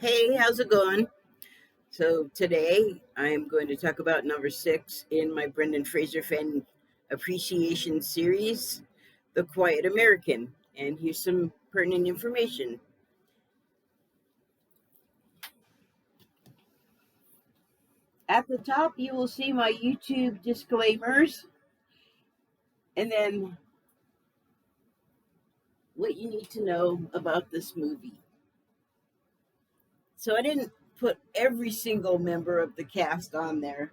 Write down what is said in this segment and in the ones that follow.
Hey, how's it going? So today I'm going to talk about number six in my Brendan Fraser fan appreciation series, The Quiet American. And here's some pertinent information. At the top, you will see my YouTube disclaimers and then what you need to know about this movie. So I didn't put every single member of the cast on there,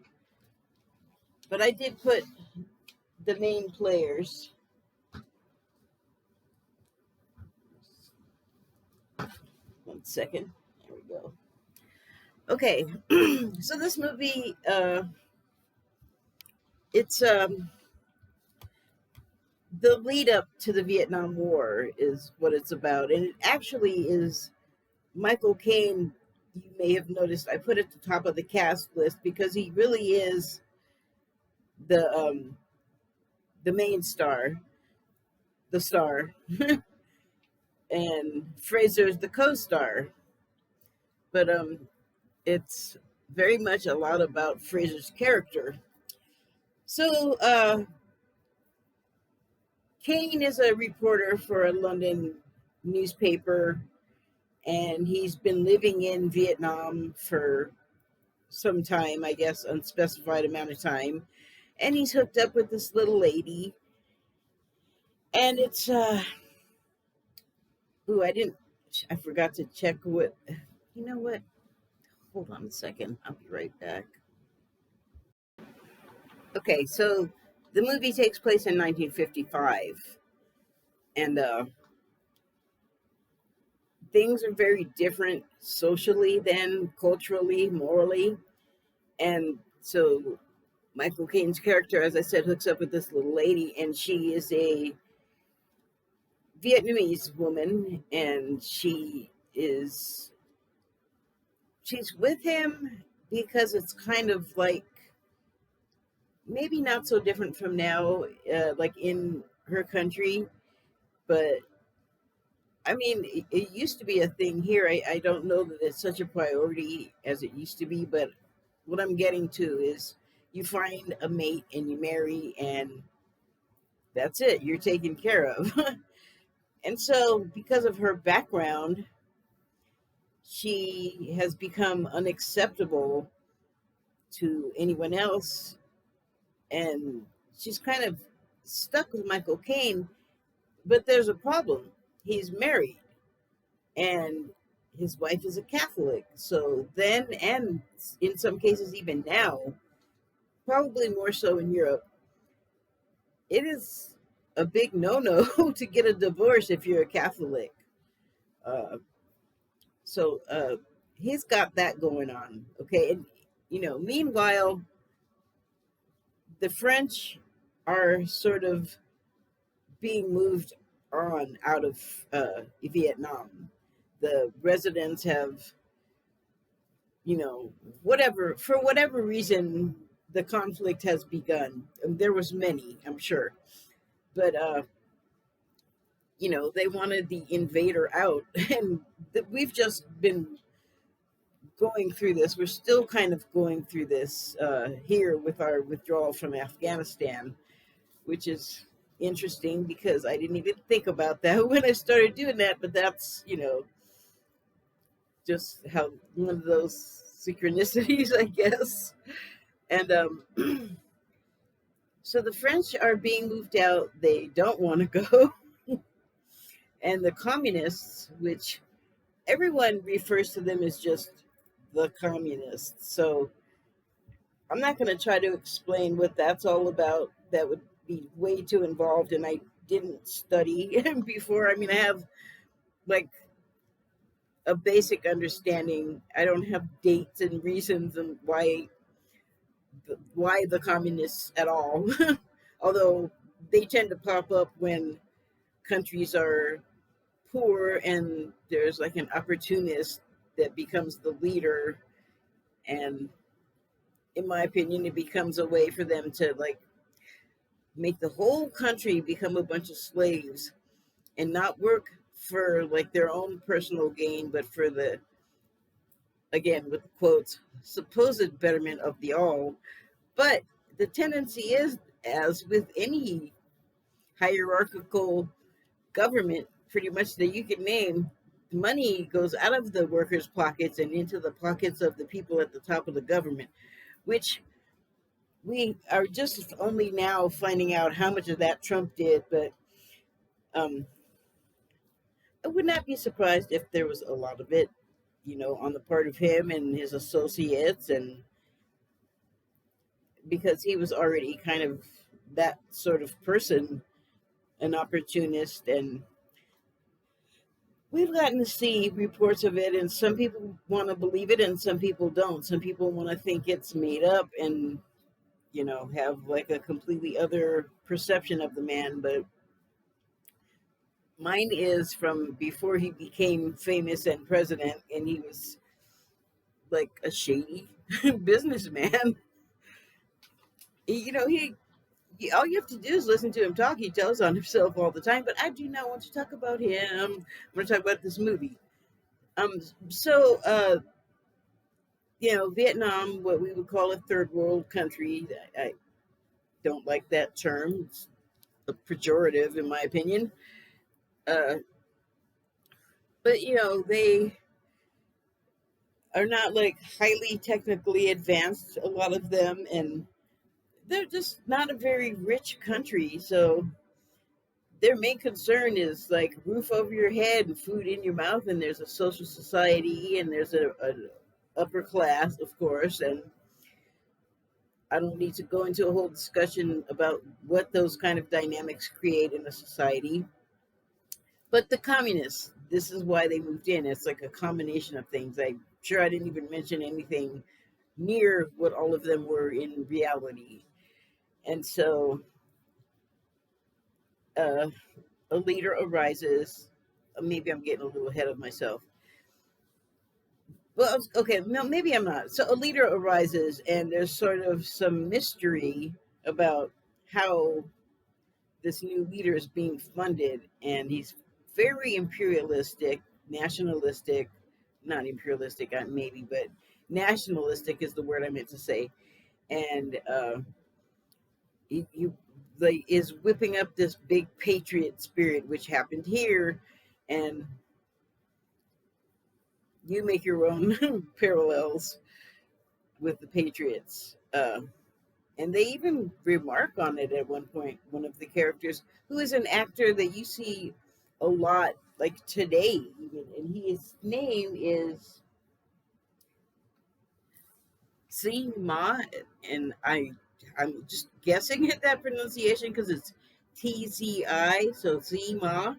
but I did put the main players. One second. There we go. Okay, so this movie, it's the lead up to the Vietnam War is what it's about, and it actually is Michael Caine. You may have noticed I put at the top of the cast list because he really is the main star, the star, and Fraser's the co-star. But it's very much a lot about Fraser's character. So Kane is a reporter for a London newspaper, and he's been living in Vietnam for some time, I guess, unspecified amount of time. And he's hooked up with this little lady. And it's, I forgot to check you know what? Hold on a second. I'll be right back. Okay, so the movie takes place in 1955. And things are very different socially then, culturally, morally. And so Michael Caine's character, as I said, hooks up with this little lady, and she is a Vietnamese woman, and she's with him because it's kind of like maybe not so different from now, like in her country, but I mean, it used to be a thing here. I don't know that it's such a priority as it used to be, but what I'm getting to is you find a mate and you marry, and that's it. You're taken care of. And so, because of her background, she has become unacceptable to anyone else, and she's kind of stuck with Michael Caine. But there's a problem. He's married, and his wife is a Catholic. So then, and in some cases, even now, probably more so in Europe, it is a big no-no to get a divorce if you're a Catholic. Uh, so he's got that going on. Okay, and meanwhile, the French are sort of being moved on out of Vietnam. The residents have, whatever for whatever reason, the conflict has begun. And there was many, I'm sure, but they wanted the invader out, and we've just been going through this. We're still kind of going through this here with our withdrawal from Afghanistan, which is interesting because I didn't even think about that when I started doing that. But that's, just how one of those synchronicities, I guess. And so the French are being moved out. They don't want to go. And the communists, which everyone refers to them as just the communists. So I'm not going to try to explain what that's all about. That would be way too involved, and I didn't study before. I mean, I have like a basic understanding. I don't have dates and reasons and why the communists at all. Although they tend to pop up when countries are poor and there's like an opportunist that becomes the leader, and in my opinion it becomes a way for them to like make the whole country become a bunch of slaves and not work for like their own personal gain but for the again with quotes, supposed betterment of the all. But the tendency is, as with any hierarchical government, pretty much that you can name, money goes out of the workers' pockets and into the pockets of the people at the top of the government, which we are just only now finding out how much of that Trump did. But um, I would not be surprised if there was a lot of it, on the part of him and his associates, and because he was already kind of that sort of person, an opportunist. And we've gotten to see reports of it, and some people want to believe it and some people don't. Some people want to think it's made up and, have like a completely other perception of the man. But mine is from before he became famous and president, and he was like a shady businessman. He all you have to do is listen to him talk. He tells on himself all the time. But I do not want to talk about him. I'm going to talk about this movie. So Vietnam, what we would call a third world country. I don't like that term. It's a pejorative, in my opinion. Uh, but they are not like highly technically advanced. A lot of them, and they're just not a very rich country. So their main concern is like roof over your head and food in your mouth, and there's a social society, and there's a upper class, of course. And I don't need to go into a whole discussion about what those kind of dynamics create in a society. But the communists, this is why they moved in. It's like a combination of things. I'm sure I didn't even mention anything near what all of them were in reality. And so uh, a leader arises. Maybe I'm getting a little ahead of myself. Well, okay, no, maybe I'm not. So a leader arises, and there's sort of some mystery about how this new leader is being funded, and he's very imperialistic, nationalistic, not imperialistic, maybe, but nationalistic is the word I meant to say. And he like is whipping up this big patriot spirit, which happened here, and you make your own parallels with the Patriots. And they even remark on it at one point. One of the characters, who is an actor that you see a lot, like today, even, and his name is Si Ma, and I'm just guessing at that pronunciation because it's TZI, so Si Ma.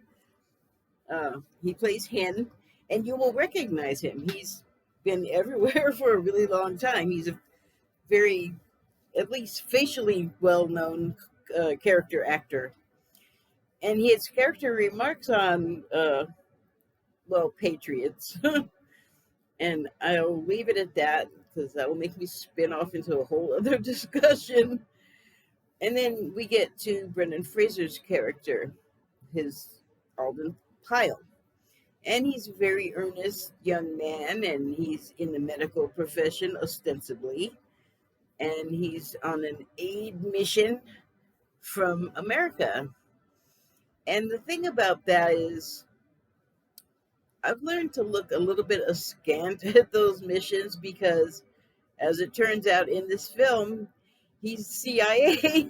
He plays Hen, and you will recognize him. He's been everywhere for a really long time. He's a very, at least facially well known character actor. And his character remarks on, well, Patriots. And I'll leave it at that because that will make me spin off into a whole other discussion. And then we get to Brendan Fraser's character, his Alden Pyle. And he's a very earnest young man, and he's in the medical profession ostensibly. And he's on an aid mission from America. And the thing about that is, I've learned to look a little bit askant at those missions because, as it turns out in this film, he's CIA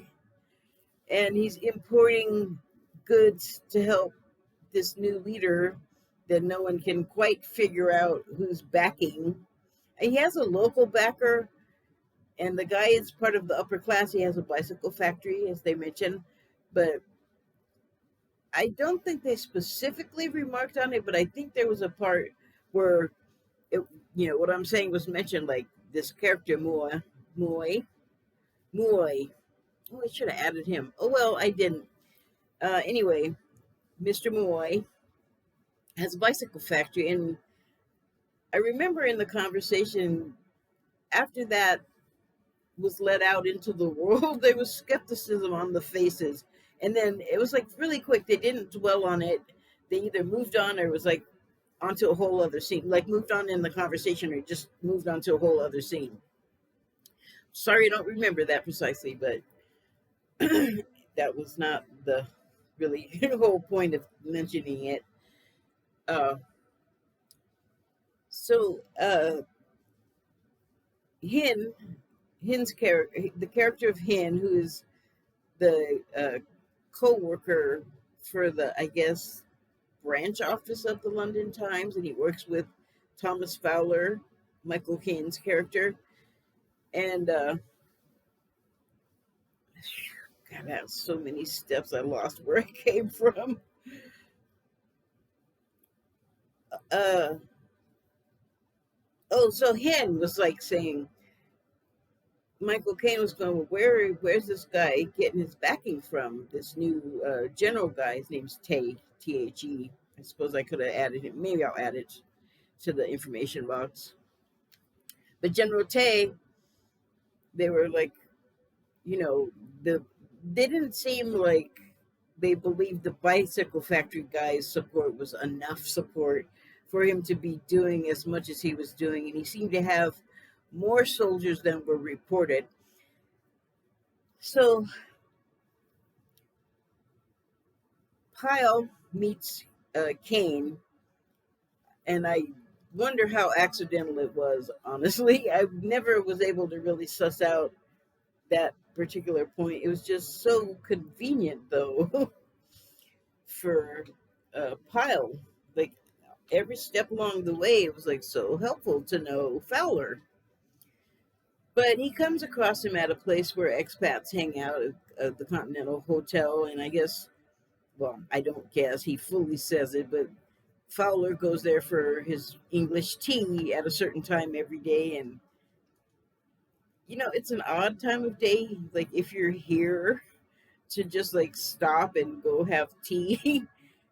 and he's importing goods to help this new leader that no one can quite figure out who's backing. And he has a local backer, and the guy is part of the upper class. He has a bicycle factory, as they mentioned, but I don't think they specifically remarked on it. But I think there was a part where it, what I'm saying was mentioned, like this character Muoi. Muoi. Oh, I should have added him. Oh well, I didn't. Anyway, Mr. Muoi has a bicycle factory, and I remember in the conversation after that was let out into the world, there was skepticism on the faces. And then it was like really quick. They didn't dwell on it. They either moved on or it was like, onto a whole other scene, like moved on in the conversation or just moved on to a whole other scene. Sorry, I don't remember that precisely, but that was not the really whole point of mentioning it. Uh, so Hin, Hin's character, the character of Hin, who is the co-worker for the, I guess, branch office of the London Times, and he works with Thomas Fowler, Michael Caine's character, and God, I have so many steps. I lost where I came from. Uh, so Hen was like saying, Michael Caine was going, well, where's this guy getting his backing from? This new general guy, his name's Tay, T-H-E. I suppose I could have added it. Maybe I'll add it to the information box. But General Tay, they were like, you know, they didn't seem like they believed the bicycle factory guy's support was enough support for him to be doing as much as he was doing, and he seemed to have more soldiers than were reported. So Pyle meets Kane, and I wonder how accidental it was. Honestly, I never was able to really suss out that particular point. It was just so convenient, though, for Pyle. Like every step along the way, it was like so helpful to know Fowler. But he comes across him at a place where expats hang out at the Continental Hotel, and I guess, well, I don't guess, he fully says it, but Fowler goes there for his English tea at a certain time every day. And, it's an odd time of day. Like, if you're here to just like stop and go have tea,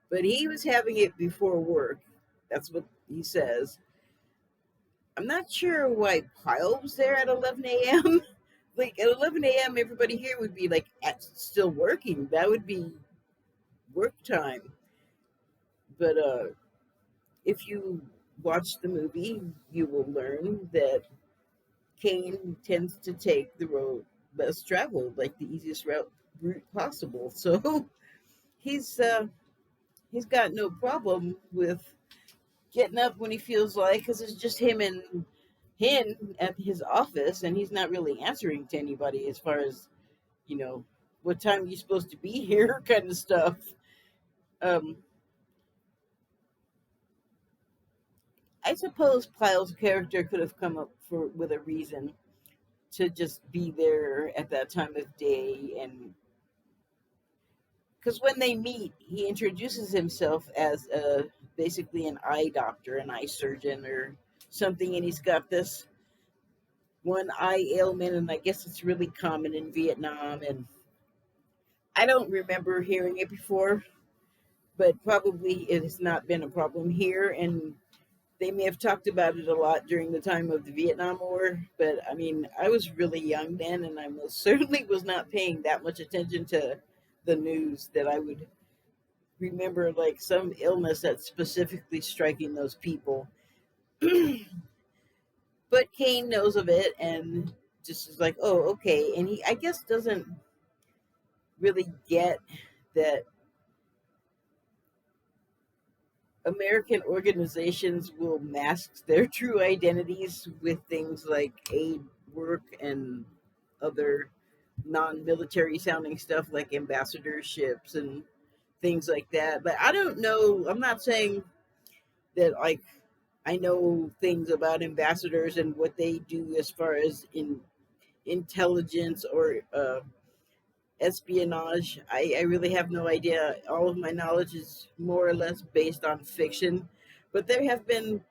but he was having it before work. That's what he says. I'm not sure why Pyle was there at 11 a.m. Like at 11 a.m., everybody here would be like still working. That would be work time. But if you watch the movie, you will learn that Kane tends to take the road less traveled, like the easiest route possible. So he's got no problem with getting up when he feels like, because it's just him at his office, and he's not really answering to anybody as far as you know what time you're supposed to be here, kind of stuff. Um, I suppose Pyle's character could have come up with a reason to just be there at that time of day, and because when they meet, he introduces himself as basically an eye doctor, an eye surgeon, or something, and he's got this one eye ailment, and I guess it's really common in Vietnam, and I don't remember hearing it before, but probably it has not been a problem here, and they may have talked about it a lot during the time of the Vietnam War, but I mean, I was really young then, and I most certainly was not paying that much attention to the news that I would remember like some illness that's specifically striking those people. But Kane knows of it and just is like, oh, okay. And he, I guess, doesn't really get that American organizations will mask their true identities with things like aid work and other non-military sounding stuff like ambassadorships and things like that. But I don't know. I'm not saying that like I know things about ambassadors and what they do as far as in intelligence or espionage. I really have no idea. All of my knowledge is more or less based on fiction, but there have been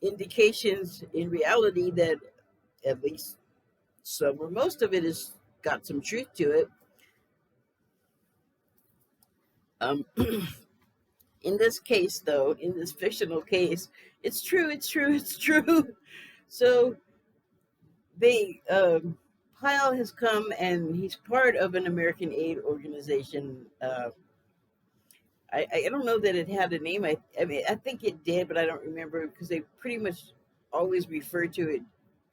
indications in reality that at least some or most of it has got some truth to it. Um, in this case, though, in this fictional case, it's true, it's true, it's true. So they Pyle has come and he's part of an American aid organization. I don't know that it had a name. I mean, I think it did, but I don't remember because they pretty much always refer to it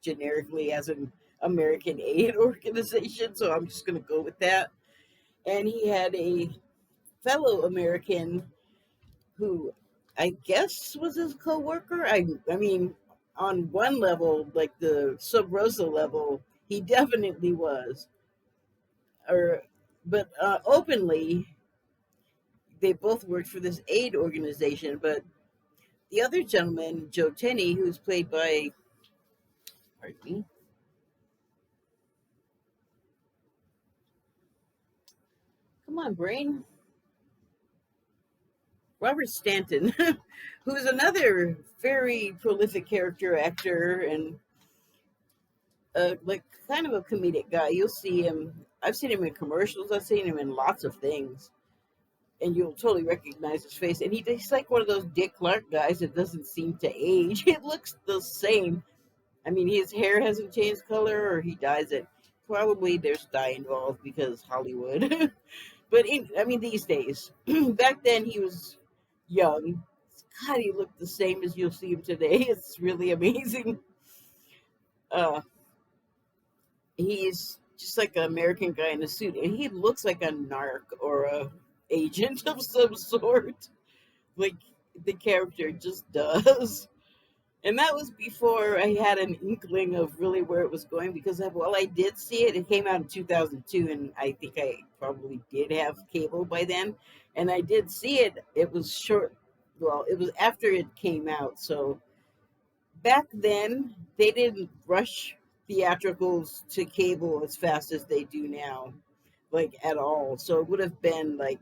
generically as an American aid organization. So I'm just going to go with that. And he had a fellow American who I guess was his coworker. I mean, on one level, like the sub rosa level, he definitely was. Or, but openly, they both worked for this aid organization. But the other gentleman, Joe Tenney, who's played by, pardon me, come on, brain, Robert Stanton, who's another very prolific character actor and like kind of a comedic guy. You'll see him. I've seen him in commercials. I've seen him in lots of things, and you'll totally recognize his face. And he's like one of those Dick Clark guys that doesn't seem to age. It looks the same. I mean, his hair hasn't changed color, or he dyes it. Probably there's dye involved because Hollywood. But I mean, these days, back then he was young. God, he looked the same as you'll see him today. It's really amazing. Uh, he's just like an American guy in a suit, and he looks like a narc or a agent of some sort. Like the character just does. And that was before I had an inkling of really where it was going because while I did see it, it came out in 2002, and I think I probably did have cable by then. And I did see it. It was short, well, it was after it came out. So back then, they didn't rush theatricals to cable as fast as they do now, like at all. So it would have been like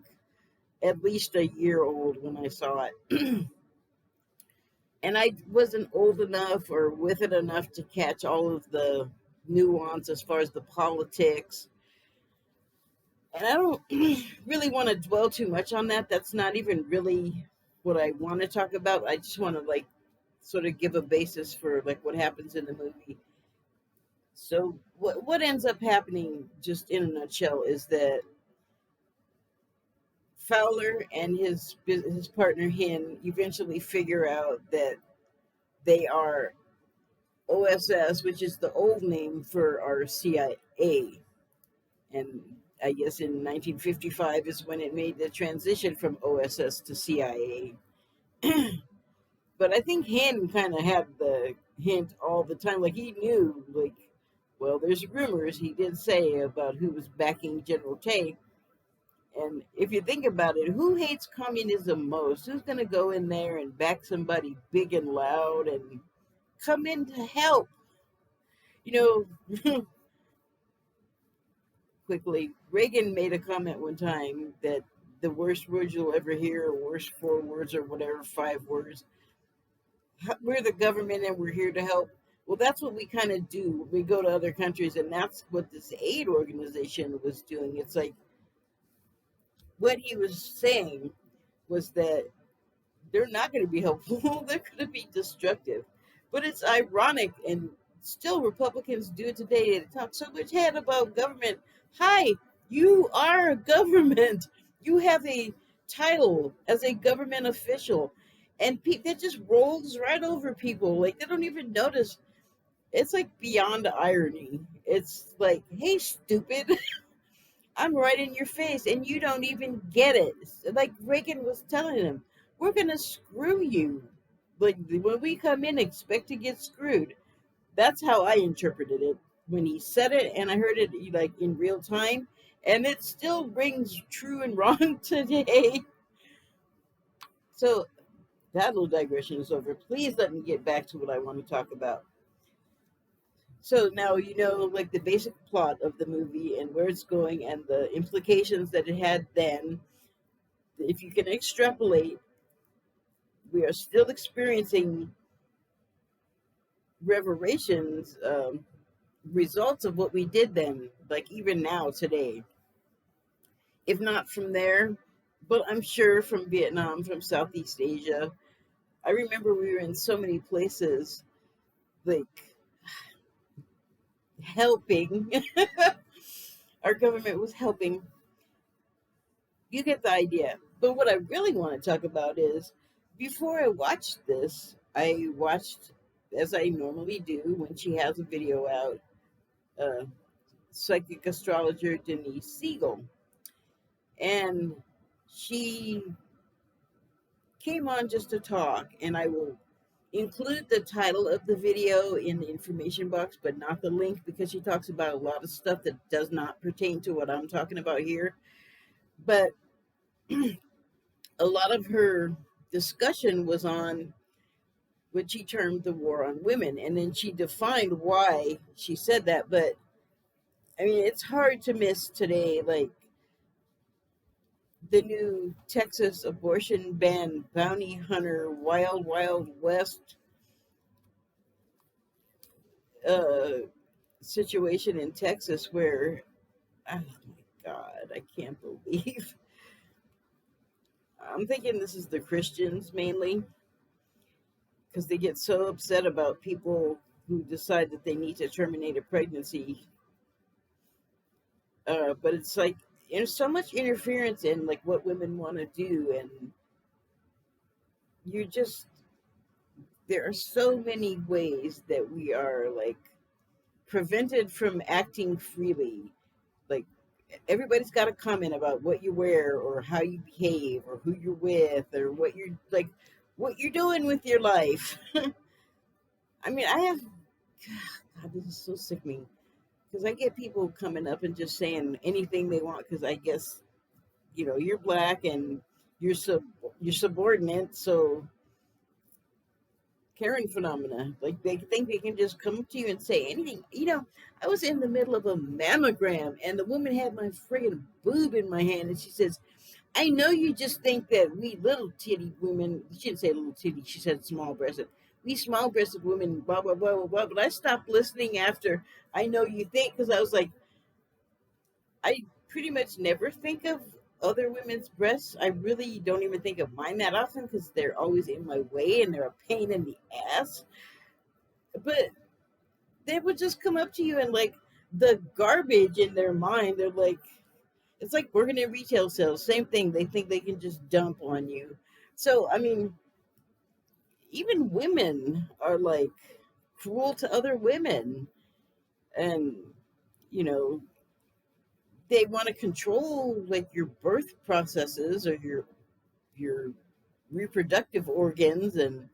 at least a year old when I saw it. And I wasn't old enough or with it enough to catch all of the nuance as far as the politics. And I don't really want to dwell too much on that. That's not even really what I want to talk about. I just want to like sort of give a basis for like what happens in the movie. So what ends up happening just in a nutshell is that Fowler and his partner Hin eventually figure out that they are OSS, which is the old name for our CIA. And I guess in 1955 is when it made the transition from OSS to CIA. But I think Hen kind of had the hint all the time. Like he knew, like, well, there's rumors he did say about who was backing General Tay. And if you think about it, who hates communism most? Who's going to go in there and back somebody big and loud and come in to help? You know, quickly. Reagan made a comment one time that the worst words you'll ever hear, or worst 4 words, or whatever, 5 words. We're the government and we're here to help. Well, that's what we kind of do. We go to other countries, and that's what this aid organization was doing. It's like what he was saying was that they're not going to be helpful, they're going to be destructive. But it's ironic, and still Republicans do it today. They talk so much head about government. Hi, you are a government. You have a title as a government official. And that just rolls right over people. Like, they don't even notice. It's like beyond irony. It's like, hey, stupid, I'm right in your face and you don't even get it. Like Reagan was telling him, we're going to screw you. Like when we come in, expect to get screwed. That's how I interpreted it when he said it, and I heard it like in real time, and it still rings true and wrong today. So that little digression is over. Please let me get back to what I want to talk about. So now you know like the basic plot of the movie and where it's going and the implications that it had then. If you can extrapolate, we are still experiencing reverberations, results of what we did then, like even now today. If not from there, but I'm sure from Vietnam, from Southeast Asia. I remember we were in so many places, like helping. Our government was helping. You get the idea. But what I really want to talk about is, before I watched this, I watched, as I normally do when she has a video out, uh, psychic astrologer Denise Siegel. And she came on just to talk, and I will include the title of the video in the information box, but not the link, because she talks about a lot of stuff that does not pertain to what I'm talking about here. But a lot of her discussion was on what she termed the war on women, and then she defined why she said that. But I mean, it's hard to miss today, like the new Texas abortion ban, bounty hunter, wild, wild west uh, situation in Texas where, oh my God, I can't believe. I'm thinking this is the Christians mainly, because they get so upset about people who decide that they need to terminate a pregnancy. But it's like there's so much interference in like what women want to do, and you just there are so many ways that we are like prevented from acting freely. Like everybody's got a comment about what you wear or how you behave or who you're with or what you're doing with your life. I mean, I have God, this is so sickening because I get people coming up and just saying anything they want because I guess you're black and you're sub you're subordinate, so Karen phenomena. Like they think they can just come up to you and say anything. I was in the middle of a mammogram and the woman had my friggin' boob in my hand and she says, I know you just think that we little titty women, she didn't say little titty, she said small breasted. We small breasted women, blah, blah, blah, blah, blah. But I stopped listening after I know you think, because I was like, I pretty much never think of other women's breasts. I really don't even think of mine that often because they're always in my way and they're a pain in the ass. But they would just come up to you and like the garbage in their mind, they're like, it's like working in retail sales. Same thing. They think they can just dump on you. So, I mean, even women are like cruel to other women. And, you know, they want to control like your birth processes or your reproductive organs, and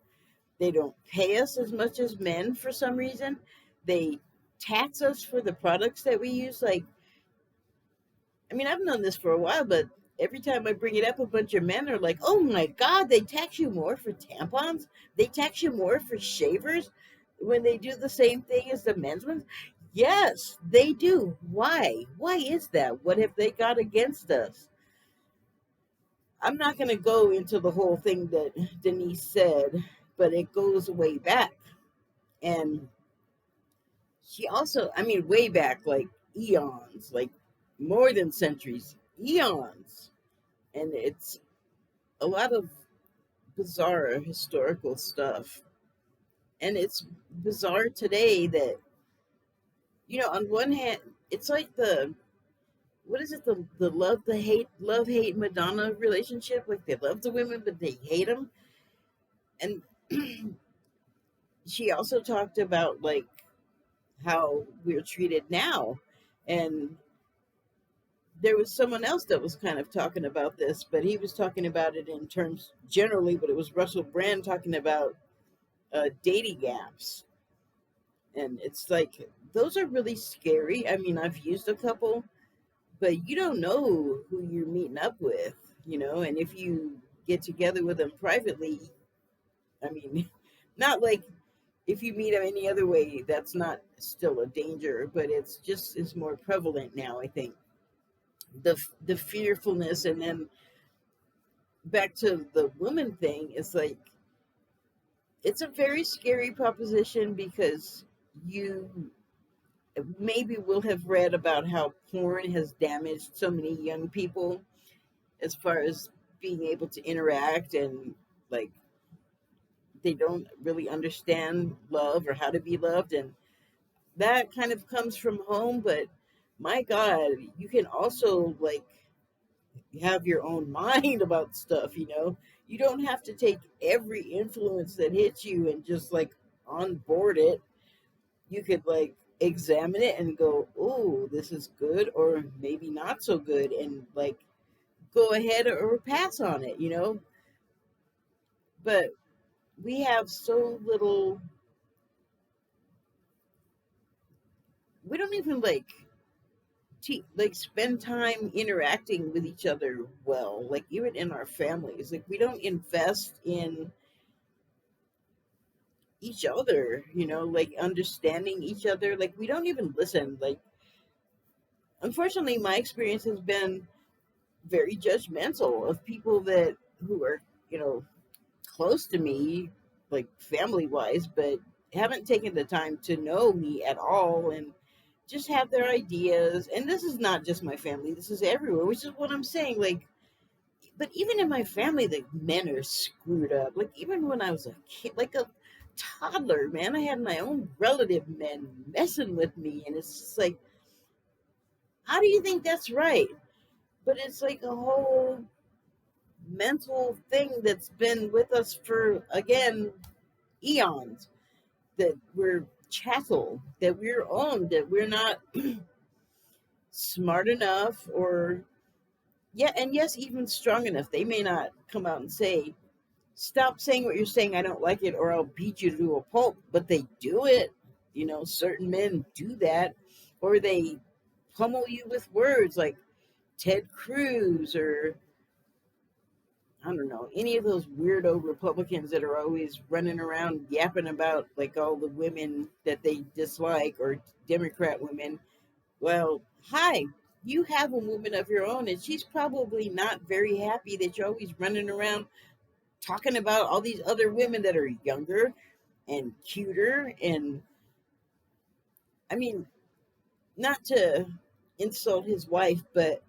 they don't pay us as much as men for some reason. They tax us for the products that we use. Like, I mean, I've known this for a while, but every time I bring it up, a bunch of men are like, "Oh my God, they tax you more for tampons? They tax you more for shavers when they do the same thing as the men's ones?" Yes, they do. Why? Why is that? What have they got against us? I'm not going to go into the whole thing that Denise said, but it goes way back. And she also, I mean, way back, like eons, like more than centuries, eons. And it's a lot of bizarre historical stuff. And it's bizarre today that, on one hand, it's like what is it, the love, hate Madonna relationship? Like they love the women, but they hate them. And she also talked about like how we're treated now. And there was someone else that was kind of talking about this, but he was talking about it in terms generally, but it was Russell Brand talking about dating apps. And it's like, those are really scary. I mean, I've used a couple, but you don't know who you're meeting up with, and if you get together with them privately, I mean, not like if you meet them any other way, that's not still a danger, but it's more prevalent now, I think. The fearfulness, and then back to the woman thing, it's like it's a very scary proposition because you maybe will have read about how porn has damaged so many young people as far as being able to interact, and like they don't really understand love or how to be loved, and that kind of comes from home. But my God, you can also like have your own mind about stuff, you know. You don't have to take every influence that hits you and just like on board it. You could like examine it and go, oh, this is good or maybe not so good, and like go ahead or pass on it, you know. But we have so little, we don't even like like spend time interacting with each other well, like even in our families, like we don't invest in each other, you know, like understanding each other, like we don't even listen. Like unfortunately my experience has been very judgmental of people that who are, you know, close to me, like family wise, but haven't taken the time to know me at all and just have their ideas. And this is not just my family, this is everywhere, which is what I'm saying. Like, but even in my family, the men are screwed up. Like, even when I was a kid, like a toddler, man, I had my own relative men messing with me. And it's just like, how do you think that's right? But it's like a whole mental thing that's been with us for, again, eons, that we're chattel, that we're owned, that we're not smart enough, or yeah, and yes, even strong enough. They may not come out and say, "Stop saying what you're saying. I don't like it, or I'll beat you to a pulp." But they do it. You know, certain men do that, or they pummel you with words like Ted Cruz, or I don't know, any of those weirdo Republicans that are always running around yapping about like all the women that they dislike, or Democrat women. Well, hi, you have a woman of your own, and she's probably not very happy that you're always running around talking about all these other women that are younger and cuter. And I mean, not to insult his wife, but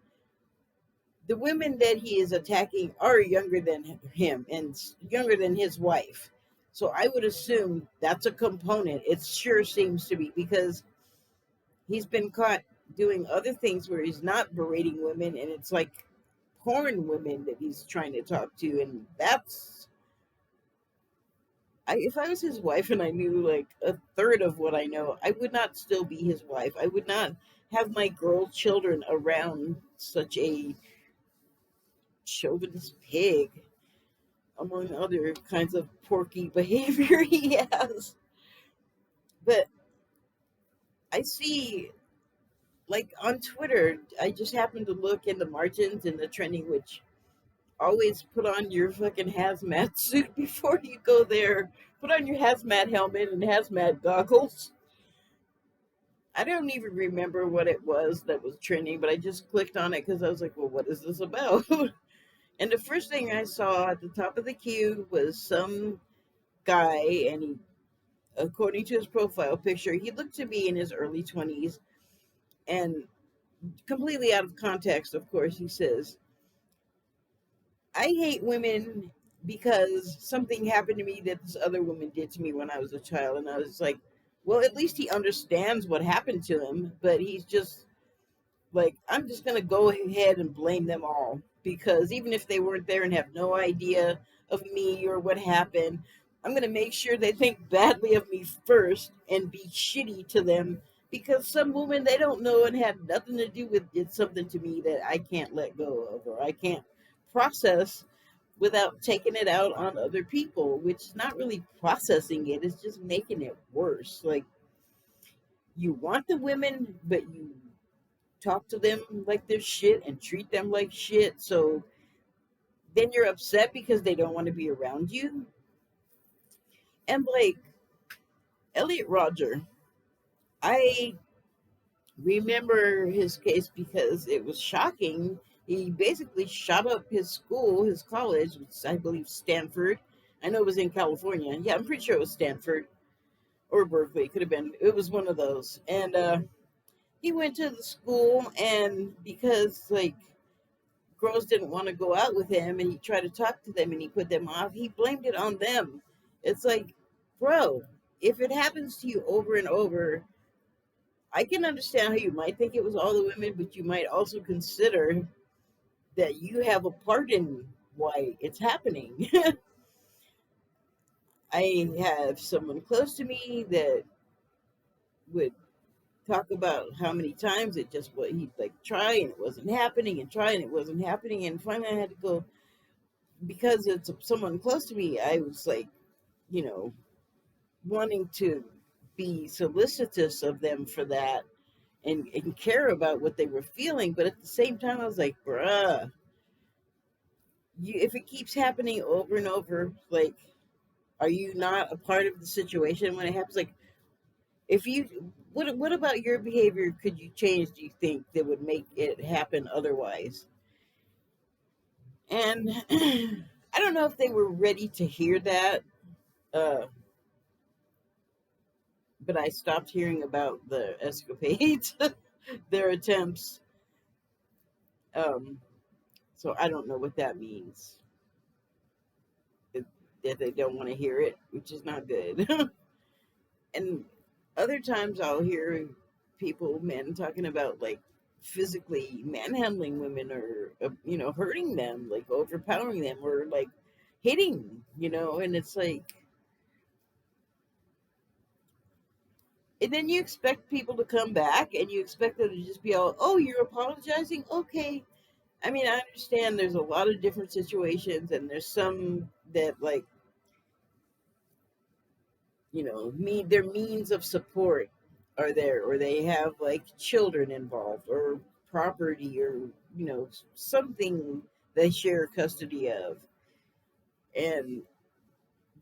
the women that he is attacking are younger than him and younger than his wife. So I would assume that's a component. It sure seems to be, because he's been caught doing other things where he's not berating women, and it's like porn women that he's trying to talk to. And that's, if I was his wife and I knew like a third of what I know, I would not still be his wife. I would not have my girl children around such a chauvinist pig, among other kinds of porky behavior he has. But I see, like on Twitter, I just happened to look in the margins in the trending, which always put on your fucking hazmat suit before you go there. Put on your hazmat helmet and hazmat goggles. I don't even remember what it was that was trending, but I just clicked on it because I was like, well, what is this about? And the first thing I saw at the top of the queue was some guy, and he, according to his profile picture, he looked to be in his early 20s. And completely out of context, of course, he says, I hate women because something happened to me that this other woman did to me when I was a child. And I was like, well, at least he understands what happened to him, but he's just like, I'm just going to go ahead and blame them all, because even if they weren't there and have no idea of me or what happened, I'm going to make sure they think badly of me first and be shitty to them, because some woman they don't know and had nothing to do with did something to me that I can't let go of, or I can't process without taking it out on other people, which is not really processing it, it's just making it worse. Like, you want the women, but you talk to them like they're shit and treat them like shit. So then you're upset because they don't want to be around you. And like Elliot Rodger, I remember his case because it was shocking. He basically shot up his school, his college, which I believe Stanford. I know it was in California. Yeah, I'm pretty sure it was Stanford or Berkeley. It could have been. It was one of those. And he went to the school, and because like girls didn't want to go out with him and he tried to talk to them and he put them off, he blamed it on them. It's like, bro, if it happens to you over and over, I can understand how you might think it was all the women, but you might also consider that you have a part in why it's happening. I have someone close to me that would talk about how many times it just what he'd like try and it wasn't happening and try and it wasn't happening, and finally I had to go because it's someone close to me. I was like, you know, wanting to be solicitous of them for that and care about what they were feeling, but at the same time I was like, bruh, if it keeps happening over and over, like, are you not a part of the situation when it happens? Like, if you, what about your behavior could you change? Do you think that would make it happen otherwise? And I don't know if they were ready to hear that, uh, but I stopped hearing about the escapades, their attempts. Um, so I don't know what that means. That that they don't want to hear it, which is not good. And other times I'll hear people, men, talking about like physically manhandling women or hurting them, like overpowering them or like hitting, and it's like, and then you expect people to come back and you expect them to just be all, oh, you're apologizing, okay. I mean, I understand there's a lot of different situations and there's some that like, their means of support are there, or they have like children involved, or property, or something they share custody of, and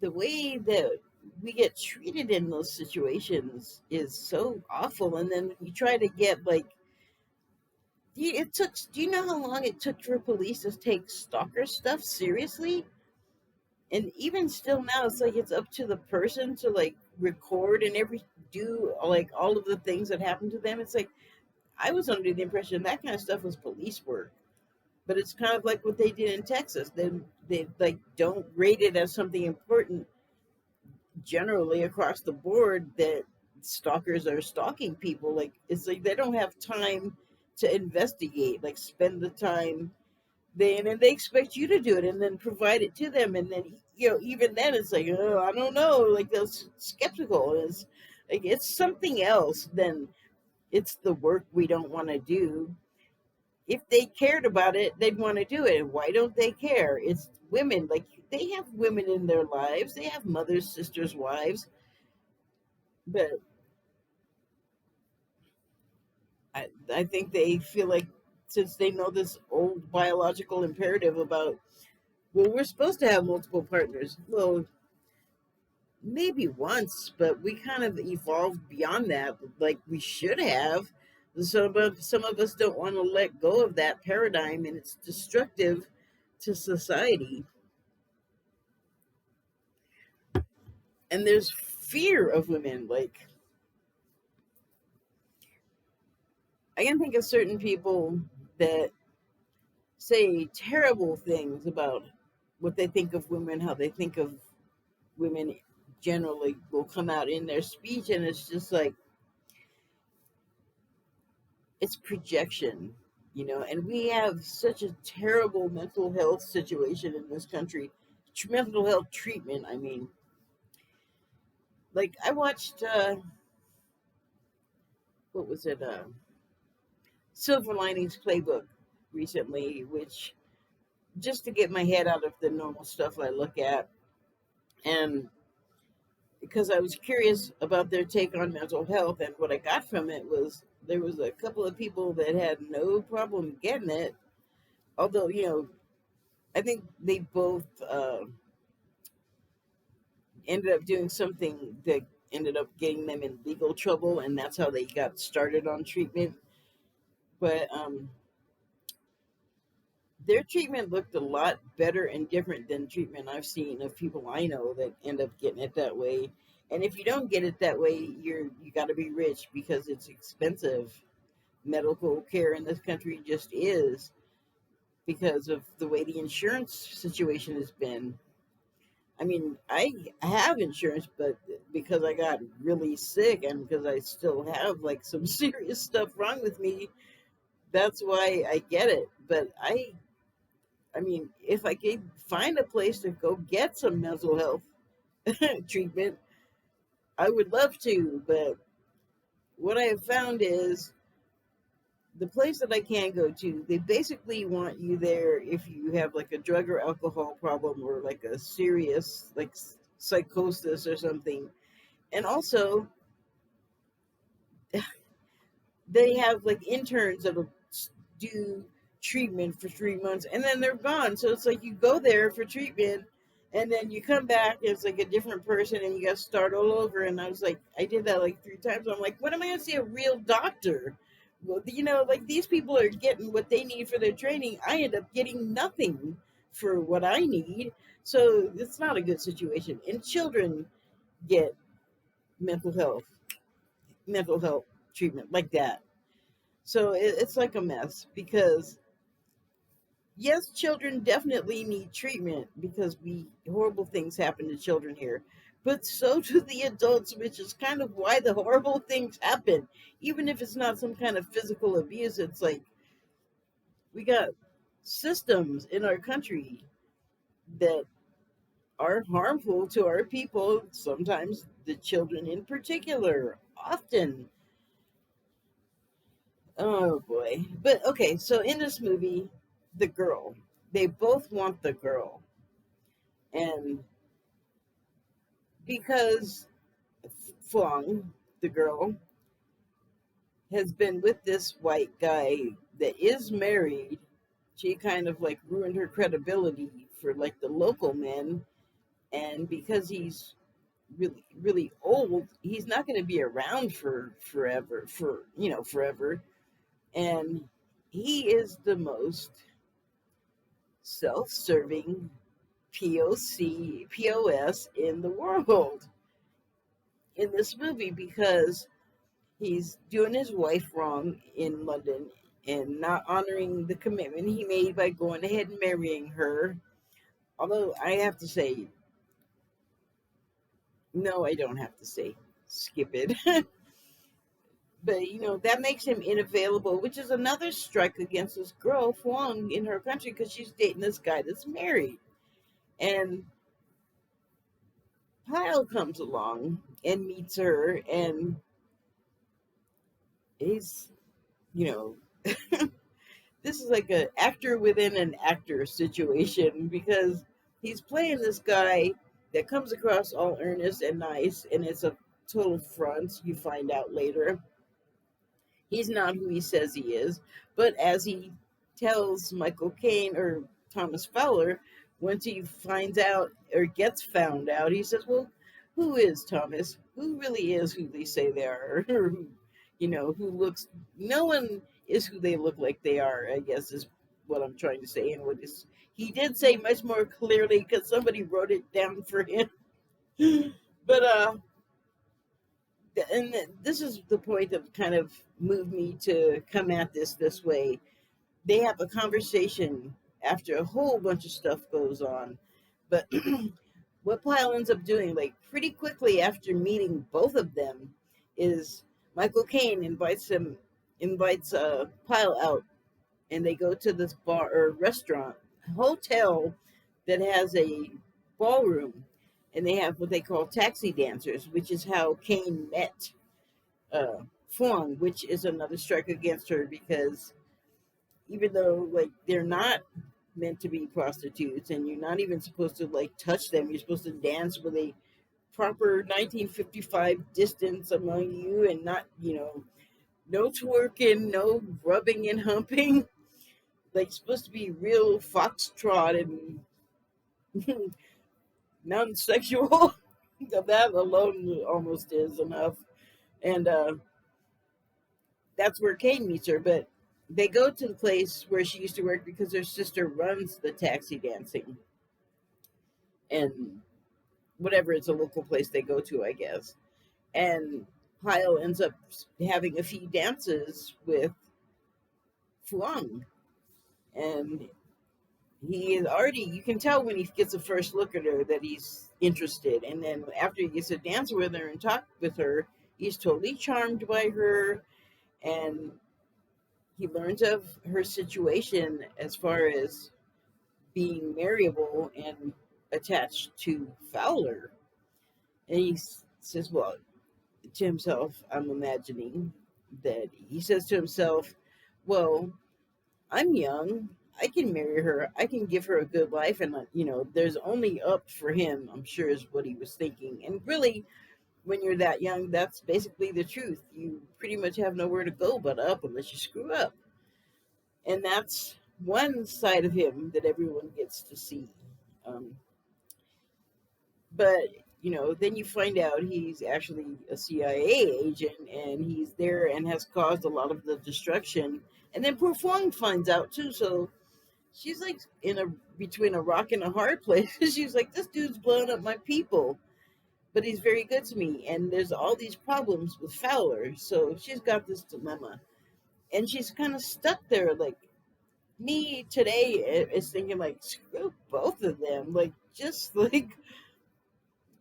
the way that we get treated in those situations is so awful. And then you try to get like, do you know how long it took for police to take stalker stuff seriously? And even still now, it's like it's up to the person to like record and do like all of the things that happen to them. It's like I was under the impression that kind of stuff was police work, but it's kind of like what they did in Texas. They like don't rate it as something important generally across the board that stalkers are stalking people. Like it's like they don't have time to investigate, like spend the time, and then they expect you to do it and then provide it to them, and then even then it's like, oh, I don't know, like they're skeptical. It's like it's something else than it's the work we don't want to do. If they cared about it, they'd want to do it. And why don't they care? It's women. Like they have women in their lives, they have mothers, sisters, wives, but I think they feel like, since they know this old biological imperative about, well, we're supposed to have multiple partners. Well, maybe once, but we kind of evolved beyond that, like we should have. Some of us don't want to let go of that paradigm, and it's destructive to society. And there's fear of women. Like, I can think of certain people that say terrible things about what they think of women, how they think of women generally will come out in their speech, and it's just like it's projection, and we have such a terrible mental health situation in this country. Mental health treatment, I mean, like I watched what was it, Silver Linings Playbook recently, which, just to get my head out of the normal stuff I look at, and because I was curious about their take on mental health, and what I got from it was there was a couple of people that had no problem getting it, although I think they both ended up doing something that ended up getting them in legal trouble, and that's how they got started on treatment. But their treatment looked a lot better and different than treatment I've seen of people I know that end up getting it that way. And if you don't get it that way, you got to be rich, because it's expensive. Medical care in this country just is, because of the way the insurance situation has been. I mean, I have insurance, but because I got really sick and because I still have like some serious stuff wrong with me, that's why I get it. But I I mean, if I could find a place to go get some mental health treatment, I would love to. But what I have found is the place that I can go to, they basically want you there if you have like a drug or alcohol problem or like a serious like psychosis or something. And also, they have like interns that'll do treatment for 3 months and then they're gone. So it's like you go there for treatment and then you come back, it's like a different person and you got to start all over. And I was like, I did that like 3 times. I'm like, when am I going to see a real doctor? Well, like these people are getting what they need for their training. I end up getting nothing for what I need. So it's not a good situation. And children get mental health, mental health treatment like that. So it's like a mess because yes, children definitely need treatment because we horrible things happen to children here, but so do the adults, which is kind of why the horrible things happen. Even if it's not some kind of physical abuse, it's like we got systems in our country that are harmful to our people. Sometimes the children, in particular, often. Oh boy. But okay, so in this movie, the girl, they both want the girl. And because Fong, the girl, has been with this white guy that is married, she kind of like ruined her credibility for like the local men. And because he's really, really old, he's not going to be around for forever, forever. And he is the most self serving POS in the world in this movie because he's doing his wife wrong in London and not honoring the commitment he made by going ahead and marrying her. Although I have to say, no, I don't have to say, skip it. But that makes him unavailable, which is another strike against this girl Huang in her country because she's dating this guy that's married. And Pyle comes along and meets her, and he's, you know, this is like an actor within an actor situation because he's playing this guy that comes across all earnest and nice, and it's a total front. You find out later he's not who he says he is, but as he tells Michael Caine or Thomas Fowler, once he finds out or gets found out, he says, "Well, who is Thomas? Who really is who they say they are? Or who looks? No one is who they look like they are. I guess is what I'm trying to say. And what is he did say much more clearly because somebody wrote it down for him. But and this is the point that kind of moved me to come at this way. They have a conversation after a whole bunch of stuff goes on, but what Pyle ends up doing, like pretty quickly after meeting both of them, is Michael Caine invites Pyle out, and they go to this bar or restaurant, hotel that has a ballroom, and they have what they call taxi dancers, which is how Caine met uh, Fong, which is another strike against her because even though like they're not meant to be prostitutes and you're not even supposed to like touch them, you're supposed to dance with a proper 1955 distance among you and not no twerking, no rubbing and humping, like supposed to be real foxtrot and non-sexual. That alone almost is enough. And that's where Kane meets her. But they go to the place where she used to work because her sister runs the taxi dancing. And whatever, it's a local place they go to, I guess. And Pyle ends up having a few dances with Fuang. And he is already, you can tell when he gets a first look at her that he's interested. And then after he gets to dance with her and talk with her, he's totally charmed by her. And he learns of her situation as far as being marriable and attached to Fowler. And he says, well, to himself, I'm imagining that he says to himself, well, I'm young. I can marry her. I can give her a good life. And, there's only up for him, I'm sure, is what he was thinking. And really, when you're that young, that's basically the truth. You pretty much have nowhere to go but up unless you screw up. And that's one side of him that everyone gets to see. Um, but then you find out he's actually a CIA agent, and he's there and has caused a lot of the destruction. And then poor Fong finds out too, so she's like in a between a rock and a hard place. She's like, this dude's blowing up my people, but he's very good to me, and there's all these problems with Fowler, so she's got this dilemma, and she's kind of stuck there. Like me today is thinking, like, screw both of them, like, just like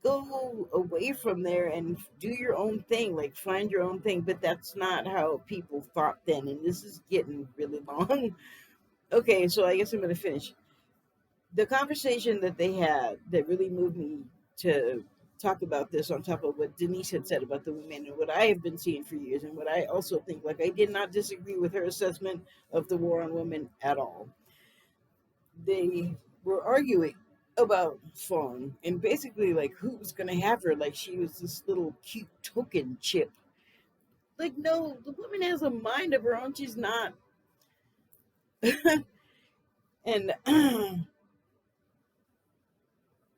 go away from there and do your own thing, like find your own thing. But that's not how people thought then, and this is getting really long. Okay, so I guess I'm going to finish the conversation that they had that really moved me to talk about this, on top of what Denise had said about the women and what I have been seeing for years, and what I also think. Like, I did not disagree with her assessment of the war on women at all. They were arguing about Fawn and basically like who was going to have her, like she was this little cute token chip. Like, no, the woman has a mind of her own. She's not. And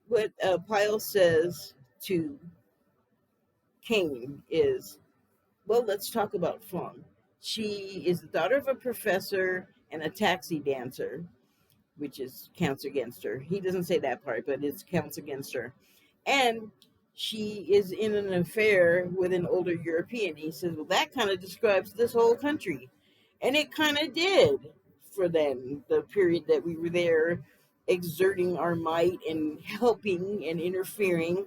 what Pyle says to Kane is, well, let's talk about Fawn. She is the daughter of a professor and a taxi dancer, which is counts against her. He doesn't say that part, but it counts against her. And she is in an affair with an older European. He says, well, that kind of describes this whole country. And it kind of did for them, the period that we were there, exerting our might and helping and interfering.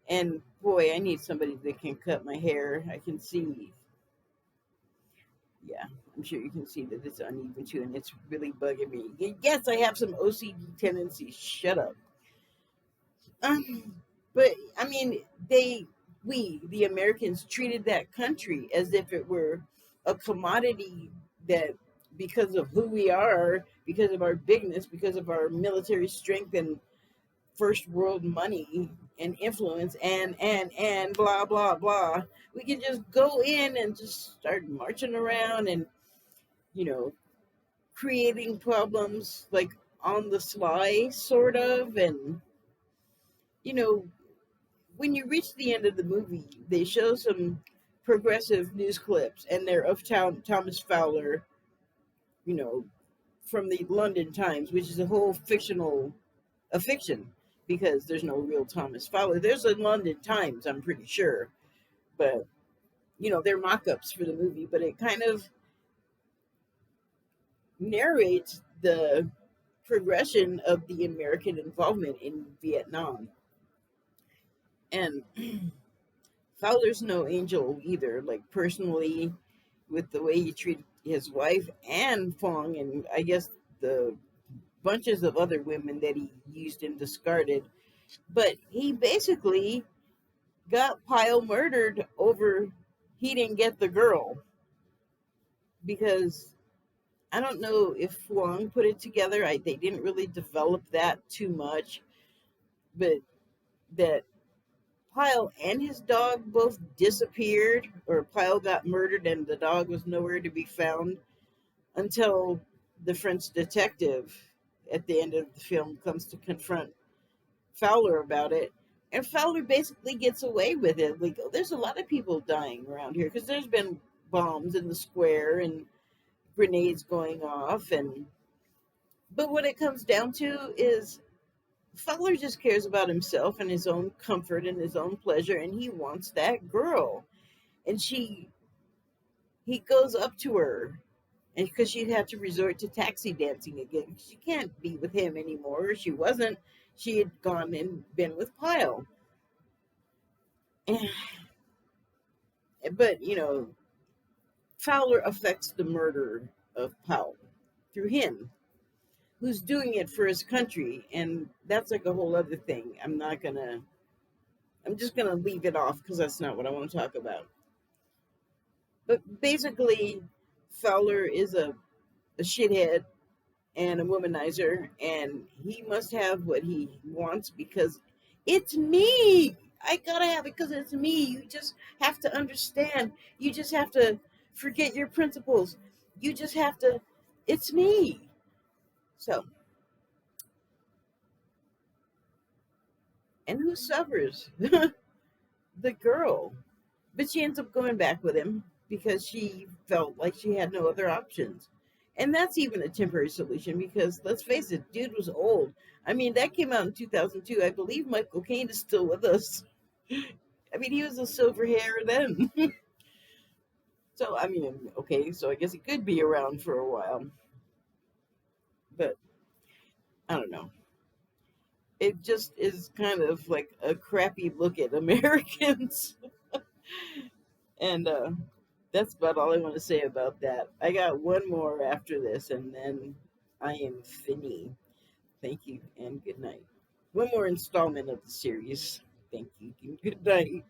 And boy, I need somebody that can cut my hair. I can see, yeah, I'm sure you can see that it's uneven too, and it's really bugging me. Yes, I have some OCD tendencies. Shut up. Um, but I mean, the Americans treated that country as if it were a commodity that, because of who we are, because of our bigness, because of our military strength and first world money and influence and blah blah blah, we can just go in and just start marching around and you know creating problems like on the sly sort of. And you know when you reach the end of the movie, they show some progressive news clips, and they're of Thomas Fowler, you know, from the London Times, which is a whole a fiction, because there's no real Thomas Fowler. There's a London Times, I'm pretty sure, but they're mock-ups for the movie. But it kind of narrates the progression of the American involvement in Vietnam. And Fowler's no angel either, like personally, with the way he treated his wife and Fong, and I guess the bunches of other women that he used and discarded. But he basically got Pyle murdered over he didn't get the girl, because I don't know if Huang put it together. They didn't really develop that too much, but that Pyle and his dog both disappeared, or Pyle got murdered and the dog was nowhere to be found until the French detective at the end of the film comes to confront Fowler about it. And Fowler basically gets away with it. Like, oh, there's a lot of people dying around here because there's been bombs in the square and grenades going off. And but what it comes down to is Fowler just cares about himself and his own comfort and his own pleasure, and he wants that girl. And he goes up to her, and because she had to resort to taxi dancing again, she can't be with him anymore. She wasn't. She had gone and been with Pyle. And, but Fowler affects the murder of Pyle through him, who's doing it for his country, and that's like a whole other thing. I'm just gonna leave it off because that's not what I want to talk about. But basically, Fowler is a shithead and a womanizer, and he must have what he wants because it's me. I gotta have it because it's me. You just have to understand. You just have to forget your principles. You just have to. It's me. So, and who suffers? The girl. But she ends up going back with him because she felt like she had no other options. And that's even a temporary solution because let's face it, dude was old. I mean, that came out in 2002. I believe Michael Caine is still with us. I mean, he was a silver hair then. So, I mean, okay, so I guess he could be around for a while. But I don't know. It just is kind of like a crappy look at Americans. And that's about all I want to say about that. I got one more after this, and then I am fini. Thank you and good night. One more installment of the series. Thank you and good night.